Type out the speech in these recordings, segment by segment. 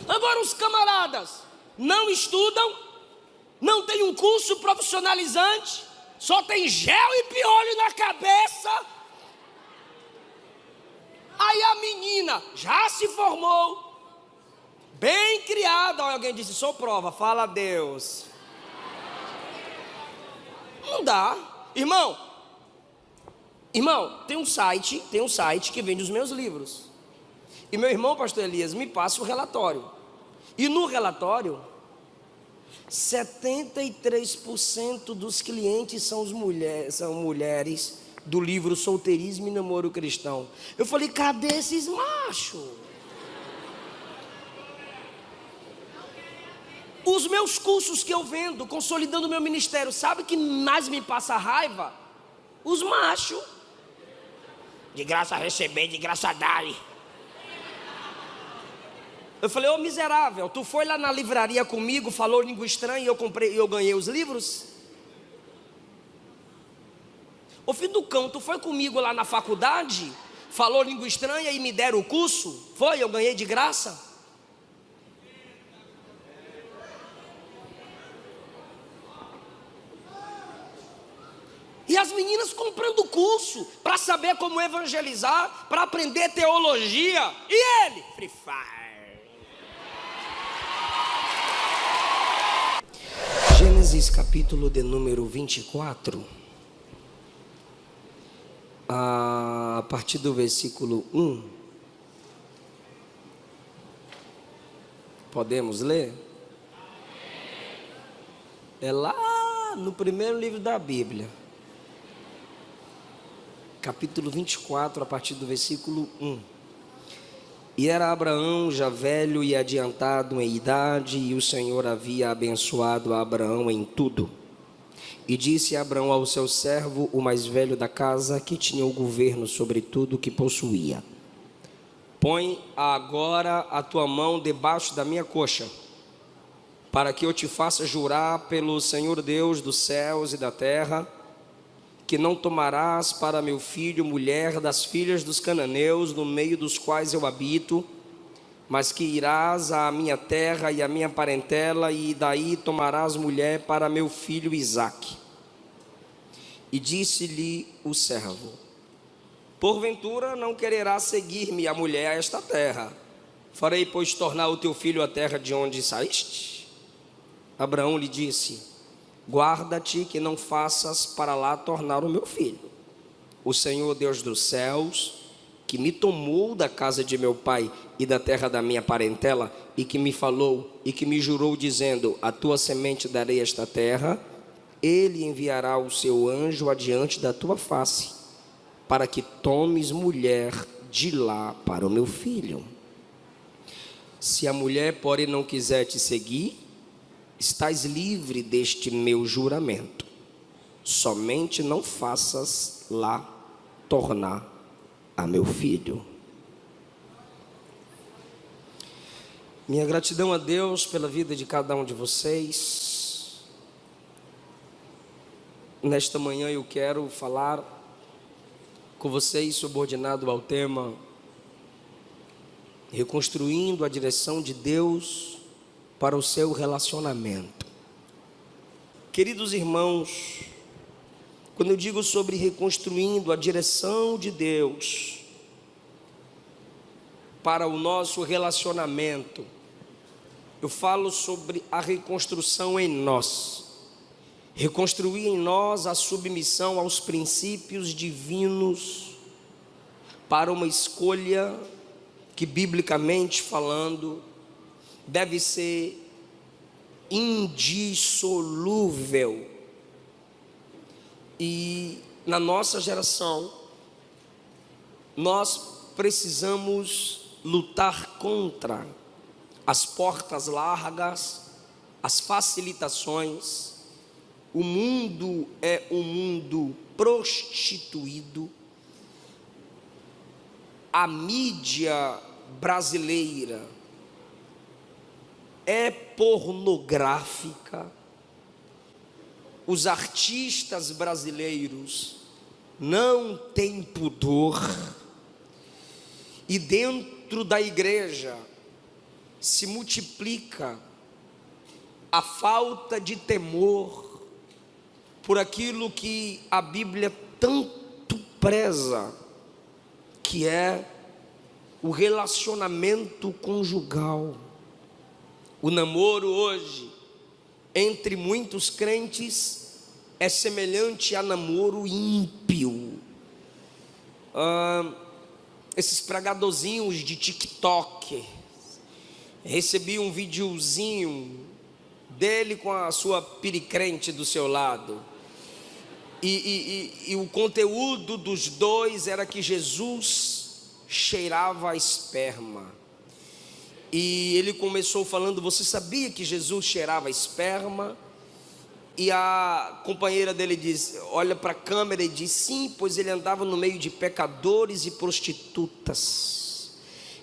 Agora os camaradas não estudam, não tem um curso profissionalizante, só tem gel e piolho na cabeça. Aí a menina já se formou, bem criada. Alguém disse, sou prova, fala a Deus. Não dá, irmão, tem um site que vende os meus livros. E meu irmão, pastor Elias, me passa o relatório. E no relatório, 73% dos clientes são mulheres do livro Solteirismo e Namoro Cristão. Eu falei, cadê esses machos? Os meus cursos que eu vendo, consolidando o meu ministério, sabe o que mais me passa raiva? Os machos. De graça receber, de graça dar. Eu falei, ô miserável, tu foi lá na livraria comigo, falou língua estranha e eu ganhei os livros? Ô filho do cão, tu foi comigo lá na faculdade, falou língua estranha e me deram o curso? Foi, eu ganhei de graça? E as meninas comprando curso para saber como evangelizar, para aprender teologia. E ele? Free Fire. Gênesis capítulo de número 24. A partir do versículo 1. Podemos ler? É lá no primeiro livro da Bíblia. Capítulo 24, a partir do versículo 1. E era Abraão já velho e adiantado em idade, e o Senhor havia abençoado a Abraão em tudo. E disse Abraão ao seu servo, o mais velho da casa, que tinha o governo sobre tudo o que possuía: põe agora a tua mão debaixo da minha coxa, para que eu te faça jurar pelo Senhor Deus dos céus e da terra, que não tomarás para meu filho mulher das filhas dos cananeus, no meio dos quais eu habito, mas que irás à minha terra e à minha parentela, e daí tomarás mulher para meu filho Isaque. E disse-lhe o servo: porventura não quererás seguir-me a mulher a esta terra? Farei, pois, tornar o teu filho a terra de onde saíste? Abraão lhe disse: guarda-te que não faças para lá tornar o meu filho. O Senhor Deus dos céus, que me tomou da casa de meu pai e da terra da minha parentela, e que me falou e que me jurou dizendo: a tua semente darei esta terra, ele enviará o seu anjo adiante da tua face, para que tomes mulher de lá para o meu filho. Se a mulher, porém, não quiser te seguir, estás livre deste meu juramento. Somente não faças lá tornar a meu filho. Minha gratidão a Deus pela vida de cada um de vocês. Nesta manhã eu quero falar com vocês subordinado ao tema reconstruindo a direção de Deus para o seu relacionamento. Queridos irmãos, quando eu digo sobre reconstruindo a direção de Deus para o nosso relacionamento, eu falo sobre a reconstrução em nós. Reconstruir em nós a submissão aos princípios divinos para uma escolha que, biblicamente falando, deve ser indissolúvel. E na nossa geração, nós precisamos lutar contra as portas largas, as facilitações. O mundo é um mundo prostituído. A mídia brasileira é pornográfica. Os artistas brasileiros não têm pudor. E dentro da igreja, se multiplica a falta de temor por aquilo que a Bíblia tanto preza, que é o relacionamento conjugal. O namoro hoje, entre muitos crentes, é semelhante a namoro ímpio. Esses pregadorzinhos de TikTok, recebi um videozinho dele com a sua piricrente do seu lado, e o conteúdo dos dois era que Jesus cheirava a esperma, e ele começou falando: você sabia que Jesus cheirava a esperma? E a companheira dele diz, olha para a câmera e diz: sim, pois ele andava no meio de pecadores e prostitutas,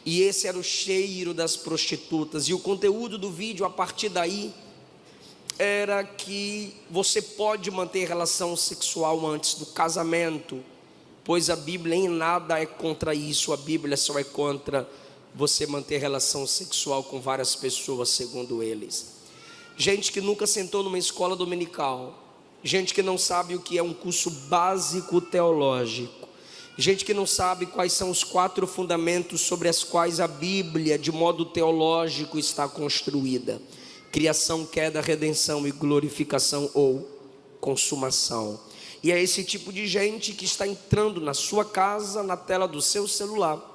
e esse era o cheiro das prostitutas. E o conteúdo do vídeo a partir daí era que você pode manter relação sexual antes do casamento, pois a Bíblia em nada é contra isso. A Bíblia só é contra você manter relação sexual com várias pessoas, segundo eles. Gente que nunca sentou numa escola dominical, gente que não sabe o que é um curso básico teológico, gente que não sabe quais são os 4 fundamentos sobre as quais a Bíblia, de modo teológico, está construída: criação, queda, redenção e glorificação ou consumação. E é esse tipo de gente que está entrando na sua casa, na tela do seu celular.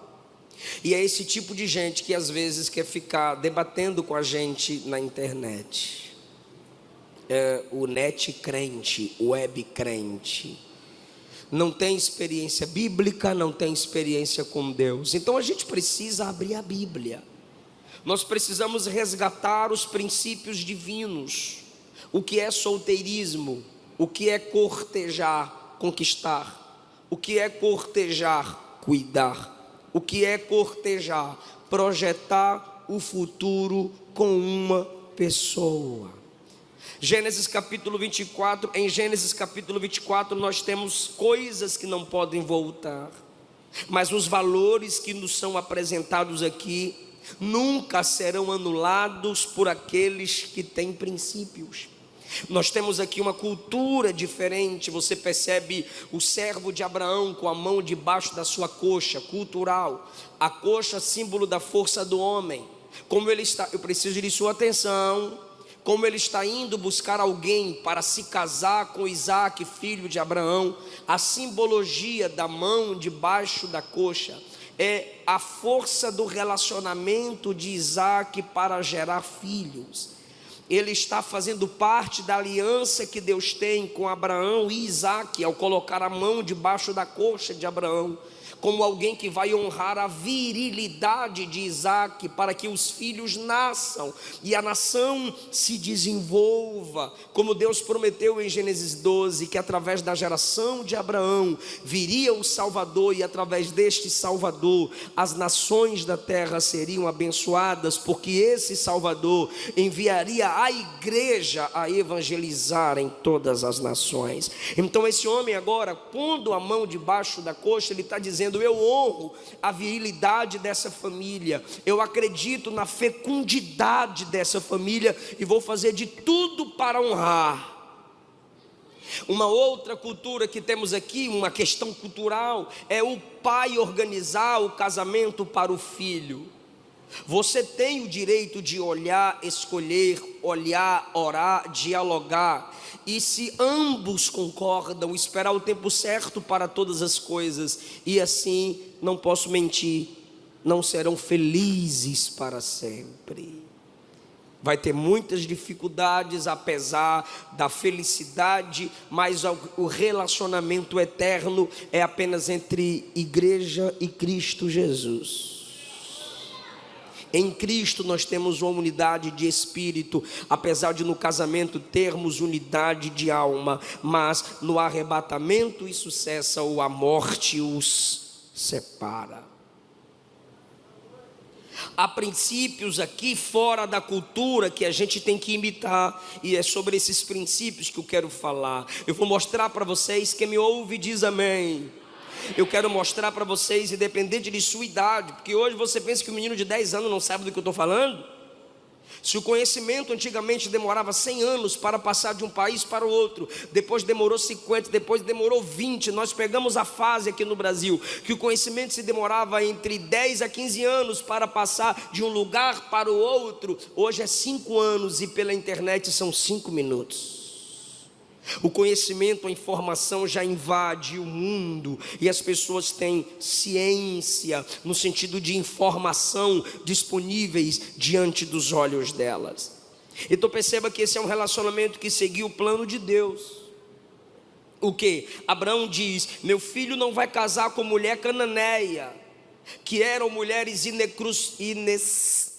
E é esse tipo de gente que às vezes quer ficar debatendo com a gente na internet. É o net crente, o web crente. Não tem experiência bíblica, não tem experiência com Deus. Então a gente precisa abrir a Bíblia. Nós precisamos resgatar os princípios divinos. O que é solteirismo? O que é cortejar, conquistar? O que é cortejar, cuidar? O que é cortejar? Projetar o futuro com uma pessoa. Gênesis capítulo 24, em Gênesis capítulo 24 nós temos coisas que não podem voltar, mas os valores que nos são apresentados aqui nunca serão anulados por aqueles que têm princípios. Nós temos aqui uma cultura diferente. Você percebe o servo de Abraão com a mão debaixo da sua coxa, cultural. A coxa, símbolo da força do homem. Como ele está, eu preciso de sua atenção. Como ele está indo buscar alguém para se casar com Isaac, filho de Abraão. A simbologia da mão debaixo da coxa é a força do relacionamento de Isaac para gerar filhos. Ele está fazendo parte da aliança que Deus tem com Abraão e Isaac, ao colocar a mão debaixo da coxa de Abraão, como alguém que vai honrar a virilidade de Isaac, para que os filhos nasçam e a nação se desenvolva, como Deus prometeu em Gênesis 12, que através da geração de Abraão viria o Salvador, e através deste Salvador as nações da terra seriam abençoadas, porque esse Salvador enviaria a igreja a evangelizar em todas as nações. Então esse homem agora, pondo a mão debaixo da coxa, ele está dizendo: eu honro a virilidade dessa família, eu acredito na fecundidade dessa família e vou fazer de tudo para honrar. Uma outra cultura que temos aqui, uma questão cultural, é o pai organizar o casamento para o filho. Você tem o direito de olhar, escolher, olhar, orar, dialogar, e se ambos concordam, esperar o tempo certo para todas as coisas, e assim, não posso mentir, não serão felizes para sempre. Vai ter muitas dificuldades, apesar da felicidade, mas o relacionamento eterno é apenas entre igreja e Cristo Jesus. Em Cristo nós temos uma unidade de espírito, apesar de no casamento termos unidade de alma, mas no arrebatamento isso cessa, ou a morte os separa. Há princípios aqui fora da cultura que a gente tem que imitar, e é sobre esses princípios que eu quero falar. Eu vou mostrar para vocês, quem me ouve diz amém. Eu quero mostrar para vocês, independente de sua idade, porque hoje você pensa que um menino de 10 anos não sabe do que eu estou falando. Se o conhecimento antigamente demorava 100 anos para passar de um país para o outro, depois demorou 50, depois demorou 20, nós pegamos a fase aqui no Brasil, que o conhecimento se demorava entre 10 a 15 anos para passar de um lugar para o outro, hoje é 5 anos e pela internet são 5 minutos. O conhecimento, a informação já invade o mundo e as pessoas têm ciência no sentido de informação disponíveis diante dos olhos delas. Então perceba que esse é um relacionamento que seguiu o plano de Deus. O que? Abraão diz: meu filho não vai casar com mulher cananeia, que eram mulheres inescrupulosas,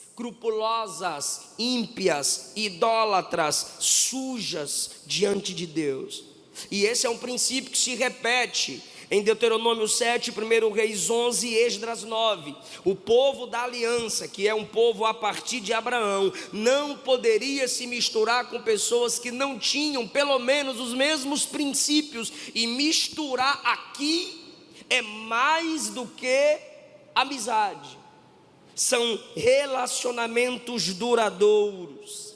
ímpias, idólatras, sujas diante de Deus. E esse é um princípio que se repete em Deuteronômio 7, 1 Reis 11 e Esdras 9. O povo da aliança, que é um povo a partir de Abraão, não poderia se misturar com pessoas que não tinham pelo menos os mesmos princípios. E misturar aqui é mais do que amizade. São relacionamentos duradouros.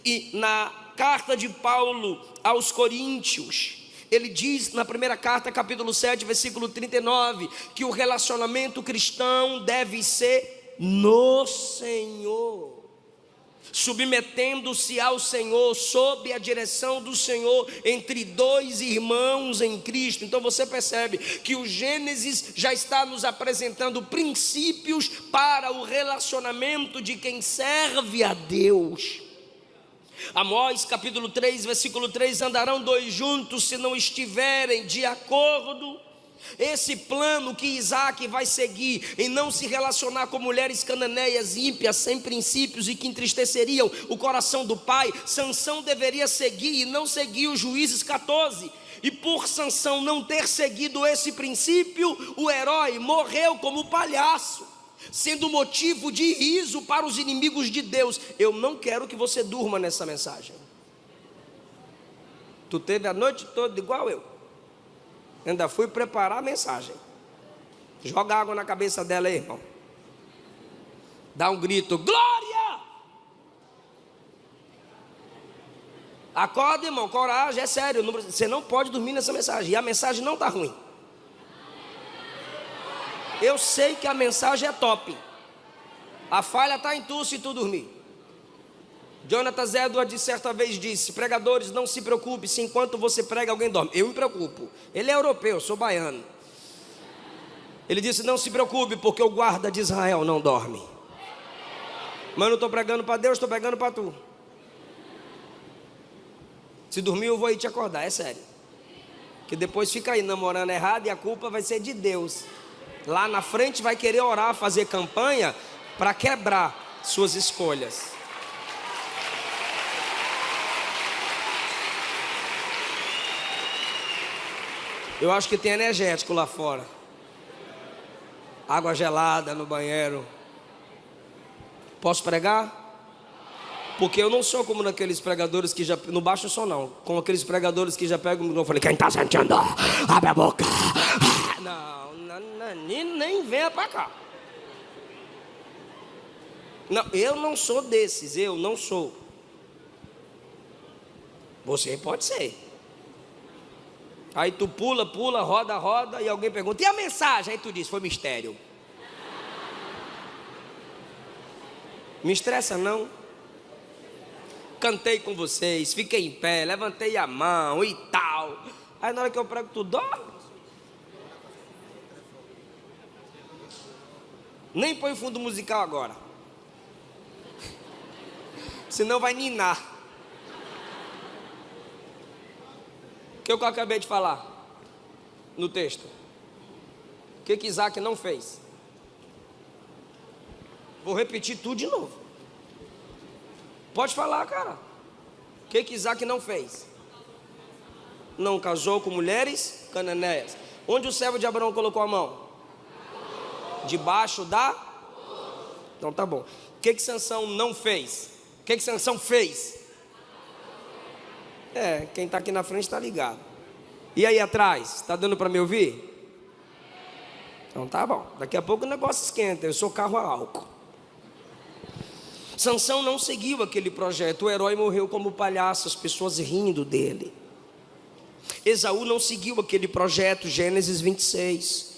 E na carta de Paulo aos Coríntios, ele diz na primeira carta, capítulo 7, versículo 39, que o relacionamento cristão deve ser no Senhor, submetendo-se ao Senhor, sob a direção do Senhor, entre dois irmãos em Cristo. Então você percebe que o Gênesis já está nos apresentando princípios para o relacionamento de quem serve a Deus. Amós capítulo 3, versículo 3, andarão dois juntos se não estiverem de acordo. Esse plano que Isaac vai seguir em não se relacionar com mulheres cananeias, ímpias, sem princípios e que entristeceriam o coração do pai, Sansão deveria seguir e não seguiu. Juízes 14. E por Sansão não ter seguido esse princípio, o herói morreu como palhaço, sendo motivo de riso para os inimigos de Deus. Eu não quero que você durma nessa mensagem. Tu teve a noite toda igual eu. Ainda fui preparar a mensagem. Joga água na cabeça dela aí, irmão. Dá um grito: glória! Acorda, irmão, coragem, é sério. Você não pode dormir nessa mensagem. E a mensagem não está ruim. Eu sei que a mensagem é top. A falha está em tu se tu dormir. Jonathan Edwards certa vez disse: pregadores, não se preocupe se enquanto você prega alguém dorme. Eu me preocupo. Ele é europeu, eu sou baiano. Ele disse: não se preocupe, porque o guarda de Israel não dorme. Mas eu não estou pregando para Deus, estou pregando para tu. Se dormir eu vou aí te acordar, é sério. Que depois fica aí namorando errado e a culpa vai ser de Deus. Lá na frente vai querer orar, fazer campanha para quebrar suas escolhas. Eu acho que tem energético lá fora. Água gelada no banheiro. Posso pregar? Porque eu não sou como naqueles pregadores que já... Não baixo o som não. Como aqueles pregadores que já pegam o microfone. Eu falei: quem está sentindo? Abre a boca. Não, nem venha para cá. Não, eu não sou desses. Eu não sou. Você pode ser. Aí tu pula, roda, e alguém pergunta: e a mensagem? Aí tu diz: foi mistério. Me estressa não. Cantei com vocês, fiquei em pé, levantei a mão e tal. Aí na hora que eu prego, tu dorme. Nem põe fundo musical agora, senão vai ninar. O que eu acabei de falar no texto? O que Isaac não fez? Vou repetir tudo de novo. Pode falar, cara. O que Isaac não fez? Não casou com mulheres cananeias. Onde o servo de Abraão colocou a mão? Debaixo da... Então tá bom. O que Sansão não fez? O que Sansão fez? Quem está aqui na frente está ligado. E aí atrás, está dando para me ouvir? Então tá bom. Daqui a pouco o negócio esquenta. Eu sou carro a álcool. Sansão não seguiu aquele projeto. O herói morreu como palhaço, as pessoas rindo dele. Esaú não seguiu aquele projeto, Gênesis 26.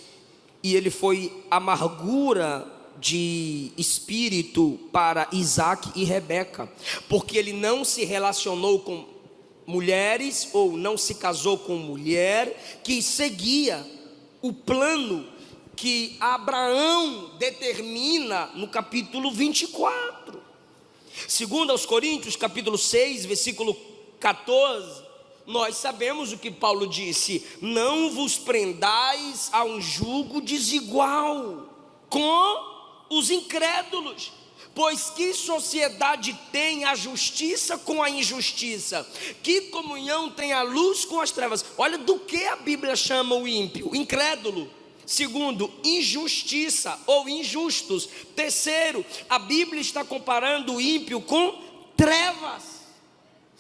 E ele foi amargura de espírito para Isaac e Rebeca, porque ele não se relacionou com mulheres, ou não se casou com mulher que seguia o plano que Abraão determina no capítulo 24. Segundo aos Coríntios, capítulo 6, versículo 14, nós sabemos o que Paulo disse: não vos prendais a um jugo desigual com os incrédulos, pois que sociedade tem a justiça com a injustiça? Que comunhão tem a luz com as trevas? Olha do que a Bíblia chama o ímpio: incrédulo. Segundo, injustiça ou injustos. Terceiro, a Bíblia está comparando o ímpio com trevas.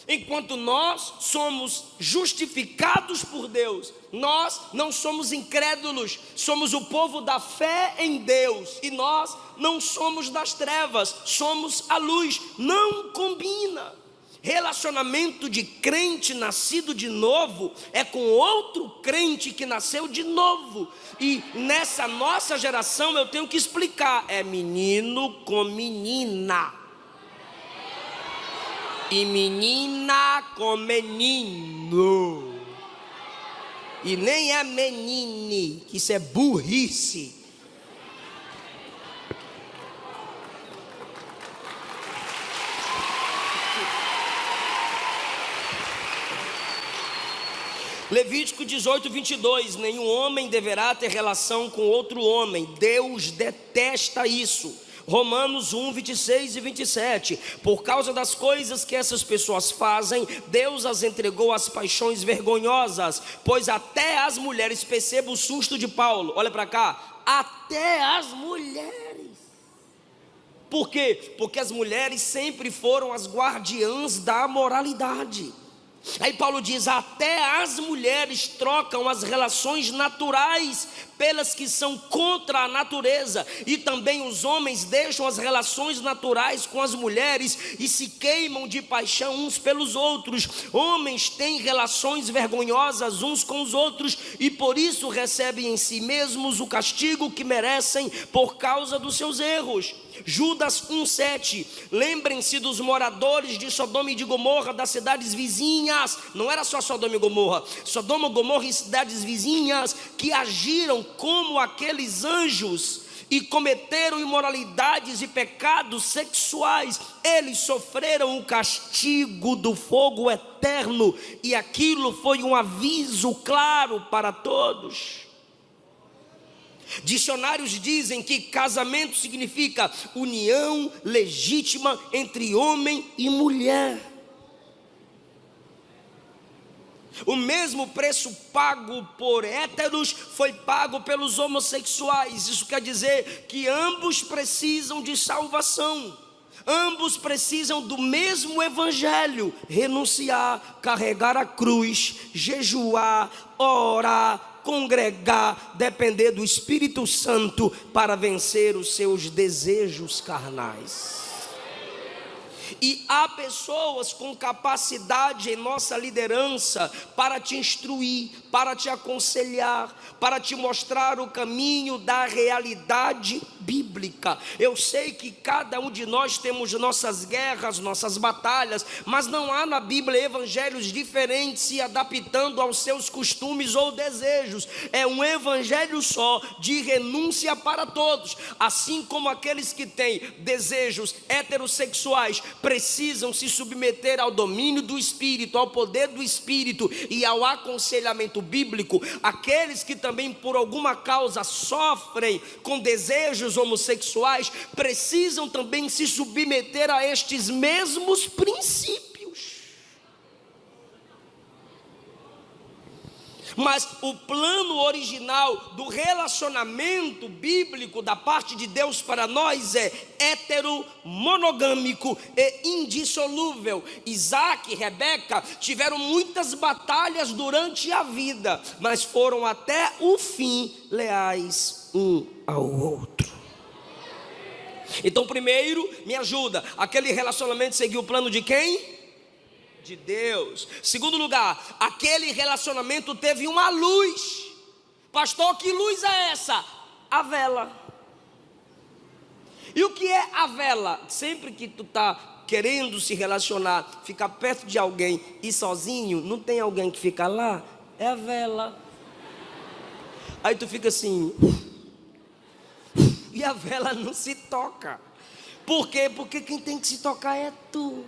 Enquanto nós somos justificados por Deus, nós não somos incrédulos, somos o povo da fé em Deus, e nós não somos das trevas, somos a luz. Não combina. Relacionamento de crente nascido de novo é com outro crente que nasceu de novo. E nessa nossa geração eu tenho que explicar: é menino com menina, e menina com menino, e nem é menine, que isso é burrice. Levítico 18, 22, nenhum homem deverá ter relação com outro homem, Deus detesta isso. Romanos 1, 26 e 27, por causa das coisas que essas pessoas fazem, Deus as entregou às paixões vergonhosas, pois até as mulheres, perceba o susto de Paulo, olha para cá, até as mulheres. Por quê? Porque as mulheres sempre foram as guardiãs da moralidade. Aí Paulo diz: até as mulheres trocam as relações naturais pelas que são contra a natureza, e também os homens deixam as relações naturais com as mulheres e se queimam de paixão uns pelos outros. Homens têm relações vergonhosas uns com os outros, e por isso recebem em si mesmos o castigo que merecem por causa dos seus erros. Judas 1,7, lembrem-se dos moradores de Sodoma e de Gomorra, das cidades vizinhas. Não era só Sodoma e Gomorra, Sodoma, Gomorra e cidades vizinhas, que agiram como aqueles anjos e cometeram imoralidades e pecados sexuais. Eles sofreram o castigo do fogo eterno, e aquilo foi um aviso claro para todos. Dicionários dizem que casamento significa união legítima entre homem e mulher. O mesmo preço pago por héteros foi pago pelos homossexuais. Isso quer dizer que ambos precisam de salvação. Ambos precisam do mesmo evangelho: renunciar, carregar a cruz, jejuar, orar, congregar, depender do Espírito Santo para vencer os seus desejos carnais. E há pessoas com capacidade em nossa liderança para te instruir, para te aconselhar, para te mostrar o caminho da realidade bíblica. Eu sei que cada um de nós temos nossas guerras, nossas batalhas, mas não há na Bíblia evangelhos diferentes se adaptando aos seus costumes ou desejos. É um evangelho só, de renúncia para todos. Assim como aqueles que têm desejos heterossexuais precisam se submeter ao domínio do Espírito, ao poder do Espírito e ao aconselhamento bíblico, aqueles que também por alguma causa sofrem com desejos homossexuais precisam também se submeter a estes mesmos princípios. Mas o plano original do relacionamento bíblico da parte de Deus para nós é heteromonogâmico e indissolúvel. Isaac e Rebeca tiveram muitas batalhas durante a vida, mas foram até o fim leais um ao outro. Então, primeiro, me ajuda, aquele relacionamento seguiu o plano de quem? De Deus. Segundo lugar, aquele relacionamento teve uma luz. Pastor, que luz é essa? A vela. E o que é a vela? Sempre que tu está querendo se relacionar, ficar perto de alguém e sozinho, não tem alguém que fica lá? É a vela. Aí tu fica assim, e a vela não se toca. Por quê? Porque quem tem que se tocar é tu.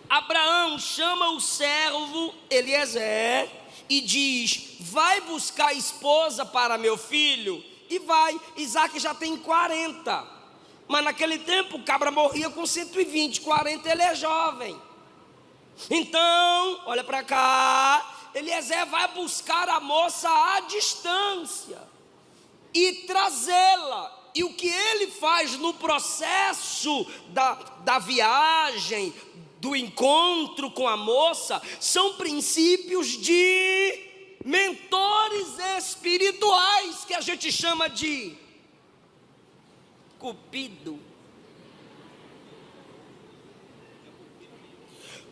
Abraão chama o servo Eliezer e diz: vai buscar esposa para meu filho. E vai. Isaac já tem 40, mas naquele tempo o cabra morria com 120, 40 ele é jovem. Então, olha para cá, Eliezer vai buscar a moça à distância e trazê-la. E o que ele faz no processo da viagem, do encontro com a moça, são princípios de mentores espirituais, que a gente chama de Cupido.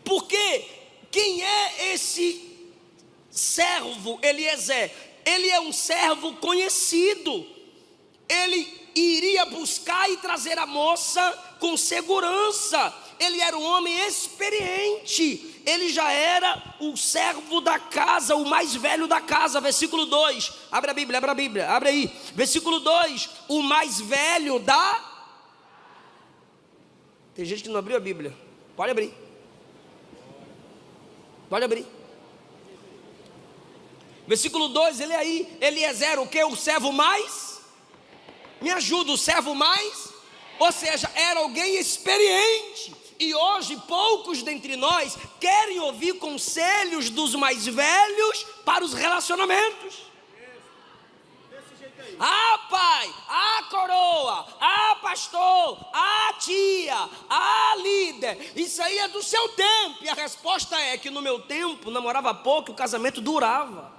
Porque quem é esse servo Eliezer? Ele é um servo conhecido. Ele iria buscar e trazer a moça com segurança. Ele era um homem experiente. Ele já era o servo da casa, o mais velho da casa. Versículo 2, abre a Bíblia, abre aí. Versículo 2, o mais velho da... Tem gente que não abriu a Bíblia. Pode abrir. Pode abrir. Versículo 2, ele aí, Eliezer, o que? O servo mais? Me ajuda, o servo mais? Ou seja, era alguém experiente. E hoje poucos dentre nós querem ouvir conselhos dos mais velhos para os relacionamentos. Ah, pai, ah, coroa, ah, pastor, ah, tia, ah, líder, isso aí é do seu tempo. E a resposta é que no meu tempo namorava pouco e o casamento durava.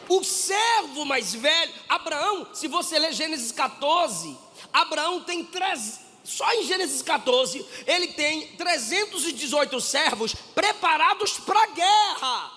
O servo mais velho, Abraão, se você ler Gênesis 14, Abraão tem só em Gênesis 14, ele tem 318 servos preparados para a guerra.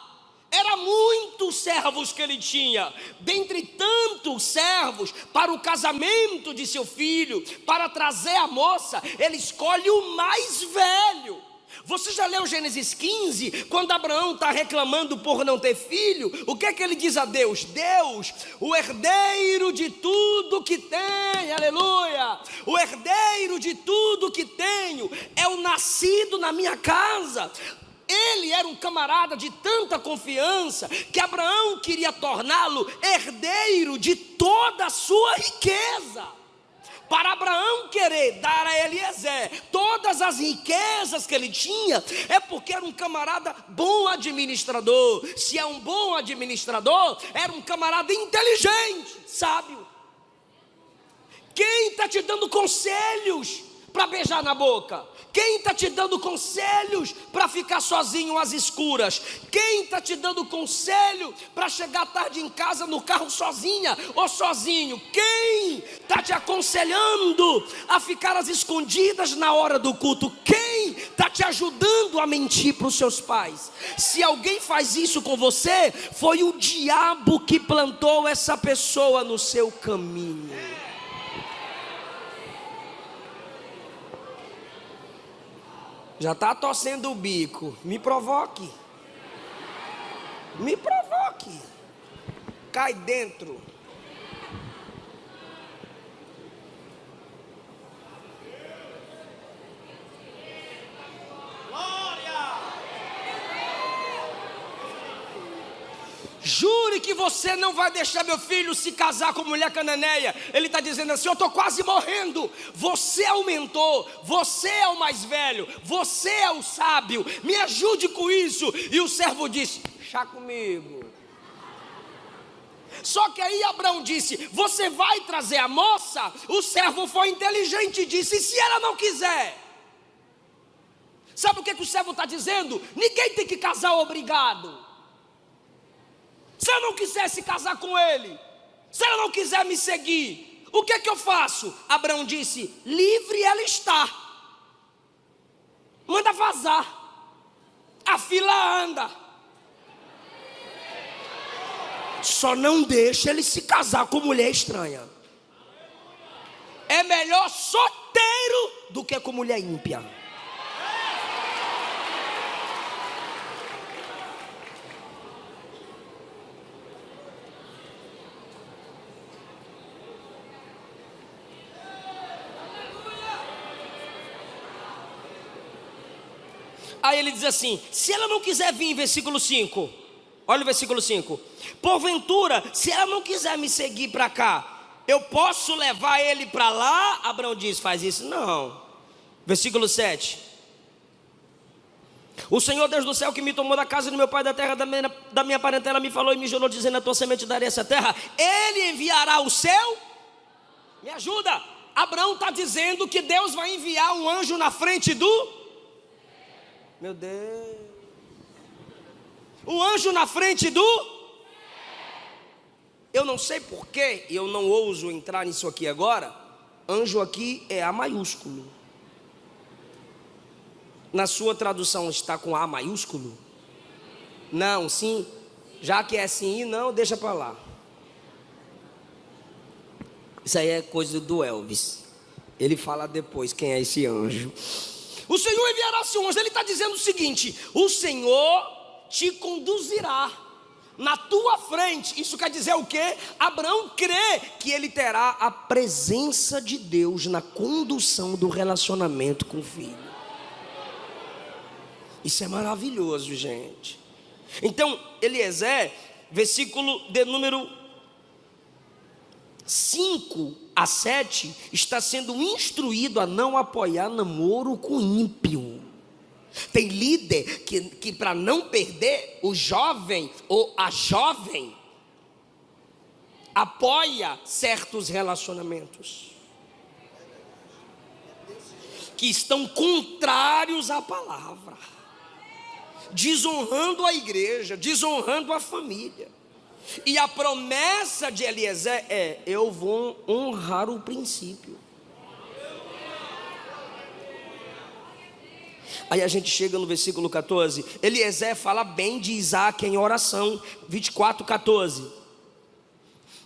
Era muitos servos que ele tinha. Dentre tantos servos, para o casamento de seu filho, para trazer a moça, ele escolhe o mais velho. Você já leu Gênesis 15, quando Abraão está reclamando por não ter filho? O que é que ele diz a Deus? Deus, o herdeiro de tudo que tem, aleluia, o herdeiro de tudo que tenho, é o nascido na minha casa. Ele era um camarada de tanta confiança, que Abraão queria torná-lo herdeiro de toda a sua riqueza. Para Abraão querer dar a Eliezer todas as riquezas que ele tinha, é porque era um camarada bom administrador. Se é um bom administrador, era um camarada inteligente, sábio. Quem está te dando conselhos para beijar na boca? Quem está te dando conselhos para ficar sozinho às escuras? Quem está te dando conselho para chegar tarde em casa no carro sozinha ou sozinho? Quem está te aconselhando a ficar às escondidas na hora do culto? Quem está te ajudando a mentir para os seus pais? Se alguém faz isso com você, foi o diabo que plantou essa pessoa no seu caminho. Já está torcendo o bico. Me provoque. Me provoque. Cai dentro. Jure que você não vai deixar meu filho se casar com mulher cananeia. Ele está dizendo assim: eu estou quase morrendo. Você é o mentor, você é o mais velho, você é o sábio, me ajude com isso. E o servo disse: chá comigo. Só que aí Abraão disse: você vai trazer a moça? O servo foi inteligente e disse: e se ela não quiser? Sabe o que o servo está dizendo? Ninguém tem que casar obrigado. Se eu não quiser se casar com ele, se ela não quiser me seguir, o que é que eu faço? Abraão disse: livre ela está. Manda vazar. A fila anda. Só não deixa ele se casar com mulher estranha. É melhor solteiro do que com mulher ímpia. Aí ele diz assim: se ela não quiser vir, versículo 5. Olha o versículo 5. Porventura, se ela não quiser me seguir para cá, eu posso levar ele para lá? Abraão diz: faz isso não. Versículo 7. O Senhor Deus do céu, que me tomou da casa do meu pai, da terra da minha parentela, me falou e me jurou, dizendo: a tua semente darei essa terra. Ele enviará o seu. Me ajuda. Abraão está dizendo que Deus vai enviar um anjo na frente do. Meu Deus. O anjo na frente do. Eu não sei porquê, eu não ouso entrar nisso aqui agora. Anjo aqui é A maiúsculo. Na sua tradução está com A maiúsculo? Não, sim. Já que é sim e não, deixa para lá. Isso aí é coisa do Elvis. Ele fala depois quem é esse anjo. O Senhor enviará seu anjo. Ele está dizendo o seguinte: o Senhor te conduzirá na tua frente. Isso quer dizer o quê? Abraão crê que ele terá a presença de Deus na condução do relacionamento com o filho. Isso é maravilhoso, gente. Então, Eliezer, versículo de número 5 a 7, está sendo instruído a não apoiar namoro com ímpio. Tem líder que para não perder o jovem ou a jovem, apoia certos relacionamentos que estão contrários à palavra, desonrando a igreja, desonrando a família. E a promessa de Eliezer é: eu vou honrar o princípio. Aí a gente chega no versículo 14. Eliezer fala bem de Isaac em oração. 24:14.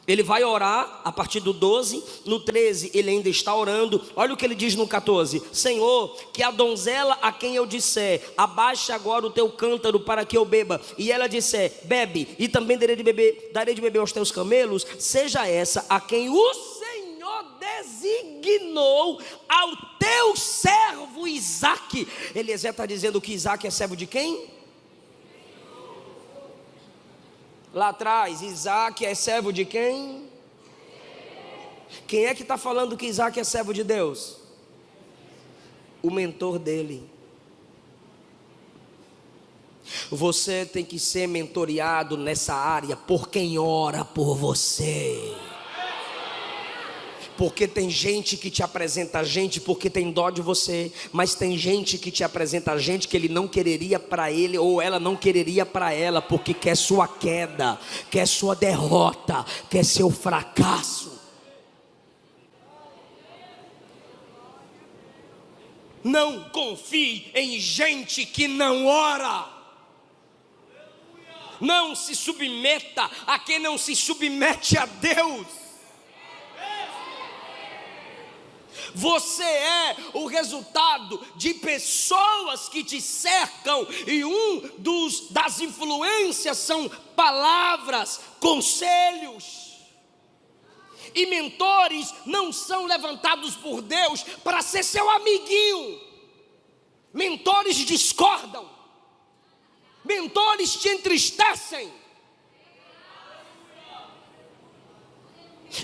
Ele vai orar a partir do 12. No 13 ele ainda está orando. Olha o que ele diz no 14: Senhor, que a donzela a quem eu disser: abaixa agora o teu cântaro para que eu beba, e ela disser: bebe, e também darei de beber aos teus camelos, seja essa a quem o Senhor designou ao teu servo Isaque. Eliezer está dizendo que Isaque é servo de quem? Lá atrás, Isaque é servo de quem? Quem é que está falando que Isaque é servo de Deus? O mentor dele. Você tem que ser mentoreado nessa área por quem ora por você. Porque tem gente que te apresenta gente porque tem dó de você, mas tem gente que te apresenta gente que ele não quereria para ele, ou ela não quereria para ela, porque quer sua queda, quer sua derrota, quer seu fracasso. Não confie em gente que não ora. Não se submeta a quem não se submete a Deus. Você é o resultado de pessoas que te cercam, e das influências são palavras, conselhos. E mentores não são levantados por Deus para ser seu amiguinho. Mentores discordam. Mentores te entristecem.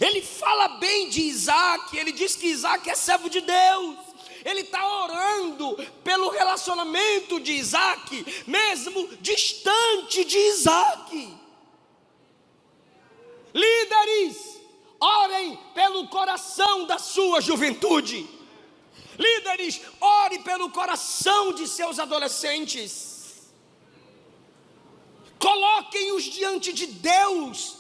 Ele fala bem de Isaque. Ele diz que Isaque é servo de Deus. Ele está orando pelo relacionamento de Isaque, mesmo distante de Isaque. Líderes, orem pelo coração da sua juventude. Líderes, ore pelo coração de seus adolescentes. Coloquem-os diante de Deus.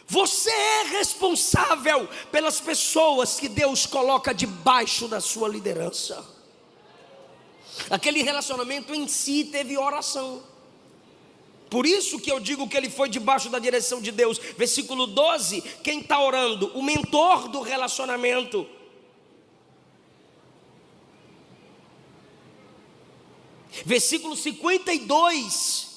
Você é responsável pelas pessoas que Deus coloca debaixo da sua liderança. Aquele relacionamento em si teve oração. Por isso que eu digo que ele foi debaixo da direção de Deus. Versículo 12, quem está orando? O mentor do relacionamento. Versículo 52.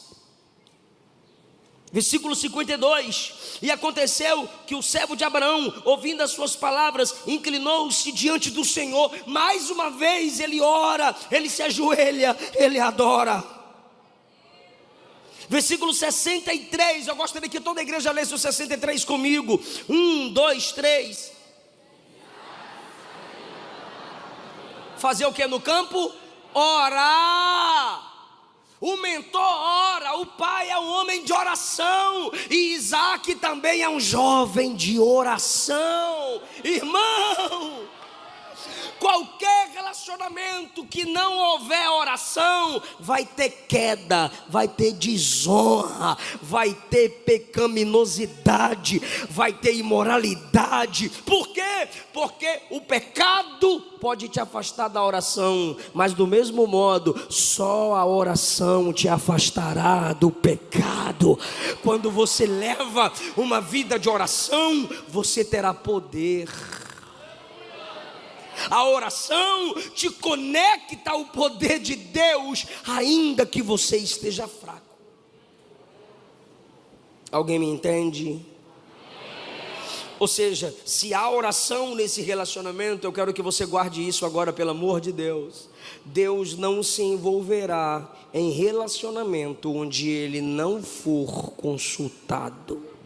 Versículo 52. E aconteceu que o servo de Abraão, ouvindo as suas palavras, inclinou-se diante do Senhor. Mais uma vez ele ora, ele se ajoelha, ele adora. Versículo 63, eu gostaria que toda a igreja lesse o 63 comigo. 1, 2, 3. Fazer o que no campo? Orar. O mentor ora, o pai é um homem de oração, e Isaac também é um jovem de oração. Irmão, qualquer relacionamento que não houver oração, vai ter queda, vai ter desonra, vai ter pecaminosidade, vai ter imoralidade. Por quê? Porque o pecado pode te afastar da oração, mas do mesmo modo, só a oração te afastará do pecado. Quando você leva uma vida de oração, você terá poder. A oração te conecta ao poder de Deus, ainda que você esteja fraco. Alguém me entende? Ou seja, se há oração nesse relacionamento, eu quero que você guarde isso agora, pelo amor de Deus. Deus não se envolverá em relacionamento onde Ele não for consultado.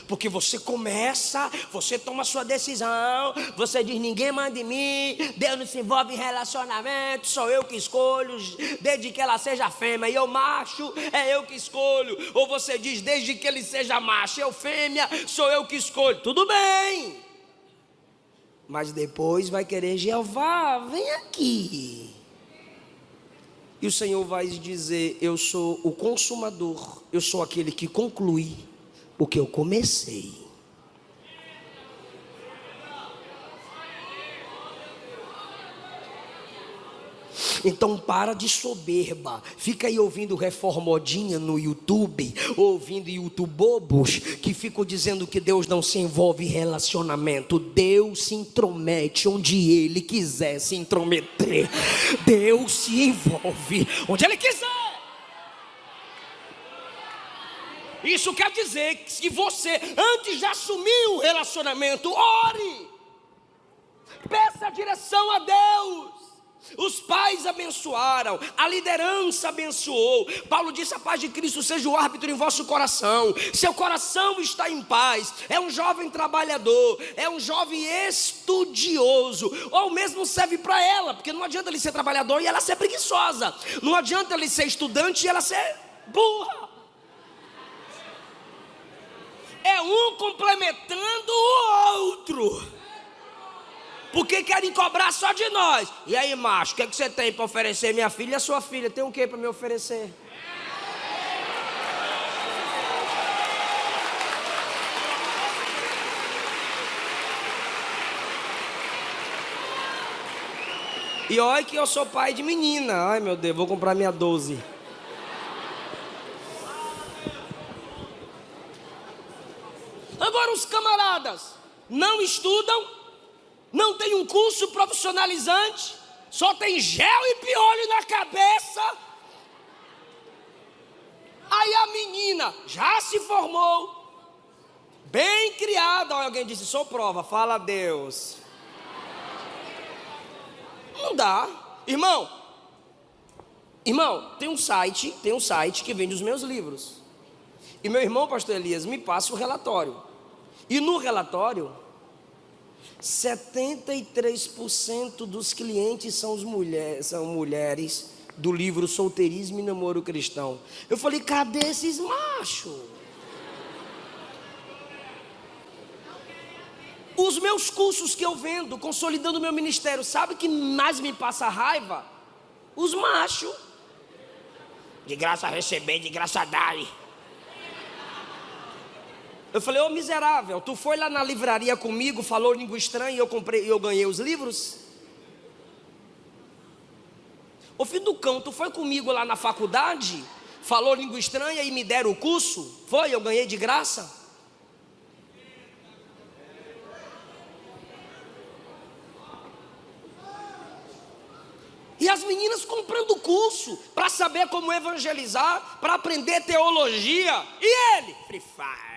Porque você começa, você toma sua decisão, você diz: ninguém manda em mim, Deus não se envolve em relacionamento, sou eu que escolho, desde que ela seja fêmea, e eu macho, é eu que escolho. Ou você diz: desde que ele seja macho, eu fêmea, sou eu que escolho. Tudo bem, mas depois vai querer: Jeová, vem aqui. E o Senhor vai dizer: eu sou o consumador, eu sou aquele que conclui o que eu comecei. Então para de soberba, fica aí ouvindo reformodinha no YouTube, ouvindo youtubobos que ficam dizendo que Deus não se envolve em relacionamento. Deus se intromete onde Ele quiser se intrometer. Deus se envolve onde Ele quiser. Isso quer dizer que se você, antes de assumir o relacionamento, ore, peça direção a Deus. Os pais abençoaram, a liderança abençoou. Paulo disse: a paz de Cristo seja o árbitro em vosso coração. Seu coração está em paz. É um jovem trabalhador, é um jovem estudioso. Ou mesmo serve para ela, porque não adianta ele ser trabalhador e ela ser preguiçosa. Não adianta ele ser estudante e ela ser burra. É um complementando o outro. Porque querem cobrar só de nós. E aí, macho, o que você tem para oferecer? Minha filha e a sua filha tem o que para me oferecer? E olha que eu sou pai de menina. Ai, meu Deus, vou comprar minha 12. Agora os camaradas não estudam, não tem um curso profissionalizante, só tem gel e piolho na cabeça. Aí a menina já se formou, bem criada. Alguém disse: sou prova, fala a Deus. Não dá. Irmão, tem um site que vende os meus livros. E meu irmão, pastor Elias, me passa o relatório. E no relatório, 73% dos clientes são mulheres do livro Solteirismo e Namoro Cristão. Eu falei: cadê esses machos? Os meus cursos que eu vendo, consolidando o meu ministério, sabe o que mais me passa raiva? Os machos. De graça receber, de graça dar. Eu falei, ô miserável, tu foi lá na livraria comigo, falou língua estranha e eu ganhei os livros? Ô filho do cão, tu foi comigo lá na faculdade, falou língua estranha e me deram o curso? Foi, eu ganhei de graça? E as meninas comprando curso para saber como evangelizar, para aprender teologia. E ele? Free Fire.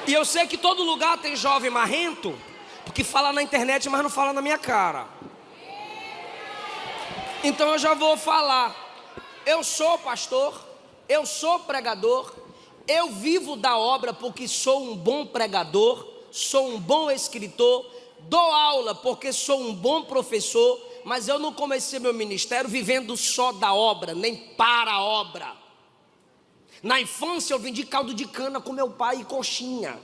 E eu sei que todo lugar tem jovem marrento, porque fala na internet, mas não fala na minha cara. Então eu já vou falar. Eu sou pastor, eu sou pregador, eu vivo da obra porque sou um bom pregador, sou um bom escritor, dou aula porque sou um bom professor, mas eu não comecei meu ministério vivendo só da obra, nem para a obra. Na infância eu vendi caldo de cana com meu pai e coxinha.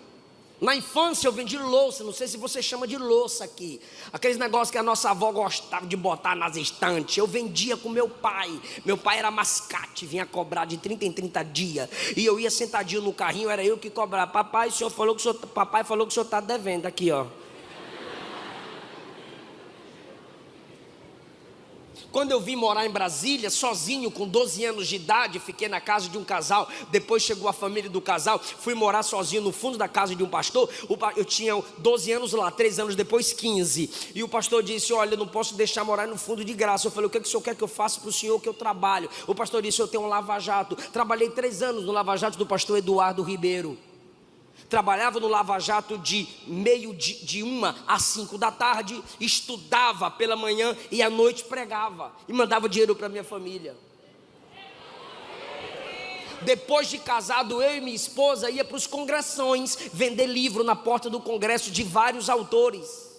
Na infância eu vendi louça, não sei se você chama de louça aqui. Aqueles negócios que a nossa avó gostava de botar nas estantes. Eu vendia com meu pai. Meu pai era mascate, vinha cobrar de 30 em 30 dias. E eu ia sentadinho no carrinho, era eu que cobrava. Papai falou que o senhor está devendo aqui, ó. Quando eu vim morar em Brasília, sozinho, com 12 anos de idade, fiquei na casa de um casal, depois chegou a família do casal, fui morar sozinho no fundo da casa de um pastor, eu tinha 12 anos lá, 3 anos depois 15, e o pastor disse, olha, eu não posso deixar morar no fundo de graça. Eu falei, o que o senhor quer que eu faça para o senhor que eu trabalho? O pastor disse, eu tenho um lava-jato. Trabalhei 3 anos no lava-jato do pastor Eduardo Ribeiro. Trabalhava no lava-jato de 1 às 5 da tarde, estudava pela manhã e à noite pregava e mandava dinheiro para minha família. Depois de casado, eu e minha esposa ia para os congressões vender livro na porta do congresso de vários autores.